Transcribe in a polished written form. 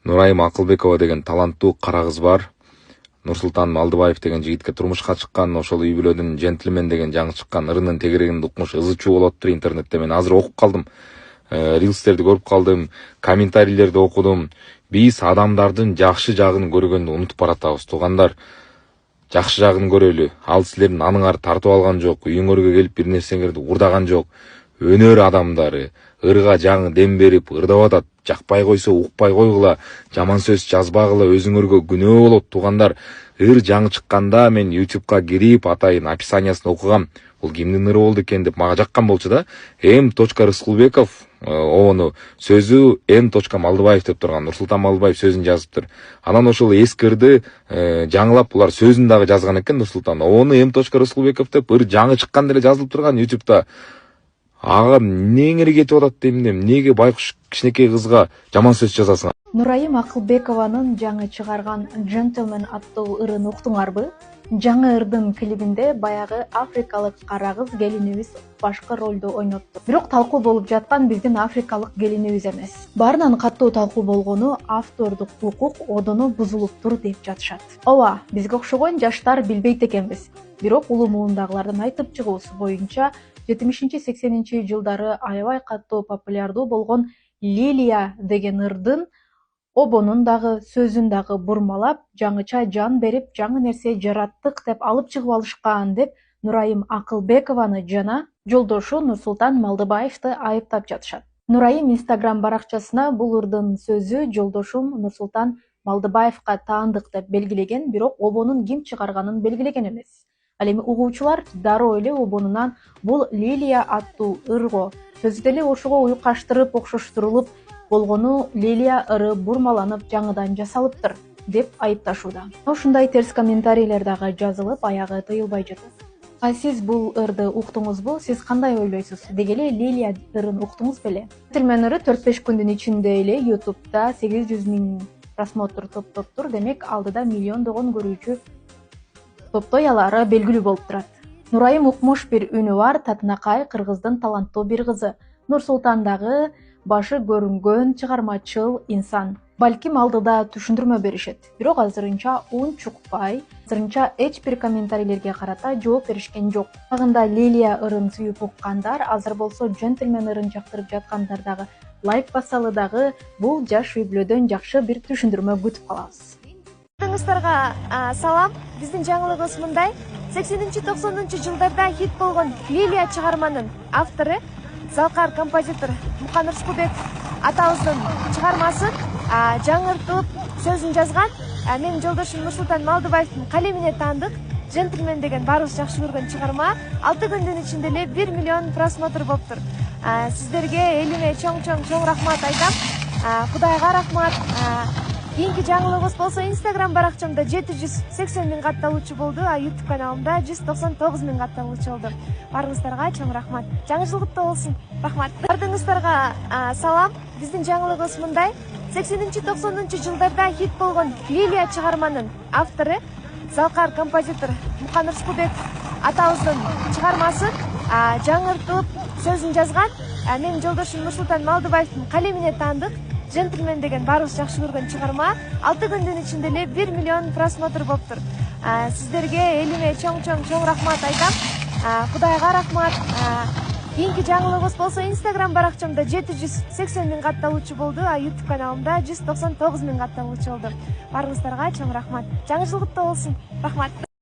Нурайым Акылбекова деген таланттуу кара кыз бар. Нурсултан Малдыбаев деген жигитке турмушка чыккан, ошол үй бүлөдүн джентльмен деген жаңы чыккан ырынын тегерегин укмуш ызы чуу болоптур интернетте. Мен азыр окуп калдым. Рилстерди көрүп калдым, комментарийлерди окудум. Биз адамдардын жакшы жагын көргөндү унутуп баратабыз. Туугандар, жакшы жагын көрөлү. Ал силердин аныңар тартып алган жок, үйүңөргө келип бир нерсеңерди урдаган жок. Өнөр адамдары ырга жаңы дем берип ырдап атат. Жакпай койсо укпай койгула, жаман сөз жазбагыла, өзүңөргө күнөө болот. Туугандар, ыр жаңы чыкканда мен YouTube'га кирип атайын описаниясын окугам. Бул кимдин ыры болду экен деп мага жаккан болчу да. M.Рыскулбеков ону сөзү M.Малдыбаев деп турган. Нурсултан Малдыбаев сөзүн жазыптыр. Анан ошол эски ырды жаңылап булар сөзүн дагы жазган экен Нурсултан. Ону M.Рыскулбеков деп ыр жаңы чыккан деле жазылып турган YouTube'да. Ага эмнеңери кетип атат дейм, эмнеге байкуш кичинекей кызга жаман сөз жазасың? Нурайым Акылбекованын жаңы чыгарган Gentleman аттуу ырын уктуңарбы? Жаңы ырдын клибинде баягы африкалык кара кыз келинибиз башкы ролду ойнотту. Бирок талкуу болуп жаткан биздин африкалык келинибиз эмес. Баарынан каттуу талкуу болгону автордук укук одону бузулуптур деп жатышат. Ооба, бизге окшогон жаштар билбейт экенбиз. Бирок улуу муундагылардын айтып чыгуусу боюнча 70-80 жылдары аябай каттуу популярдуу болгон Лилия деген ырдын обонун дагы сөзүн дагы бурмалап, жаңыча жан берип, жаңы нерсе жараттык деп алып чыгып алышкан деп Нурайым Акылбекованы жана жолдошу Нурсултан Малдыбаевди айыптап жатышат. Нурайым Instagram баракчасына бул ырдын сөзү жолдошум Нурсултан Малдыбаевга таандык деп белгилеген, бирок обонун ким чыгарганын белгилеген эмес. Ал эми угуучулар дароо эле обонунан бул Лилия аттуу ырго сөзү деле ошого уюкаштырып окшоштурулуп болгону Лилия ыры бурмаланып жаңыдан жасалыптыр деп айыпташууда. Ушундай терс комментарийлер дагы жазылып, аягы тыйылбай жатат. Сиз бул ырды уктуңузбу? Сиз кандай ойлойсуз? Деги эле Лилия ырын уктуңуз беле? Gentleman ыры 4-5 күндүн ичинде эле YouTube'да 800 000 просмотр топтоптур. Демек, алдыда миллиондогон көрүүчү топтой алары белгилүү болуп турат. Нурайым укмуш бир үнү бар, татынакай кыргыздын таланттуу бир кызы. Нурсултан дагы башы көрүнгөн чыгармачыл инсан. Балким алдыда түшүндүрмө беришет. Бирок азырынча ун чукпай, азырынча эч бир комментарийлерге карата жооп беришкен жок. Агында Лилия ырын сүйүп уккандар, азыр болсо Gentleman ырын жактырып жаткандар дагы лайк басалы дагы бул жаш үй бүлөдөн жакшы бир түшүндүрмө күтүп калабыз. Бардыгыңыздарга салам. Биздин жаңылыгыбыз мындай. 80-90 жылдарда хит болгон Лилия чыгарманын автору, залкар композитор Мукан Рыскулбеков атабыздын чыгармасын жаңыртып сөзүн жазган. Менин жолдошум Нурсултан Малдыбаевдин калемине таандык. Gentleman деген баарыбыз жакшы көргөн чыгарма 6 күндүн ичинде эле 1 миллион просмотр болуптур. Сиздерге элиме чоң рахмат айтам. Кудайга рахмат. Кийинки жаңылыгыбыз болсо Instagram баракчамда 780 000 катталуучу болду, YouTube каналымда 199 000 катталуучу болду. Баарыңыздарга чоң рахмат. Жаңы жыл куттуу болсун. Рахмат. Бардыгыңыздарга салам. Биздин жаңылыгыбыз мындай. 80-90 жылдарда хит болгон Лилия чыгарманын автору, залкар композитор Мукан Рыскулбеков атабыздын чыгармасын жаңыртып сөзүн жазган. Менин жолдошум Нурсултан Малдыбаевдин калемине таандык. Gentleman деген баарыбыз жакшы көргөн чыгарма 6 күндүн ичинде эле 1 миллион просмотр болуптур. Сиздерге элиме чоң рахмат айтам. Кудайга рахмат. Кийинки жаңылыгыбыз болсо Instagram баракчамда 780 000 катталуучу болду, YouTube каналымда 199 000 катталуучу болду. Баарыңыздарга чоң рахмат. Жаңы жыл куттуу болсун. Рахмат.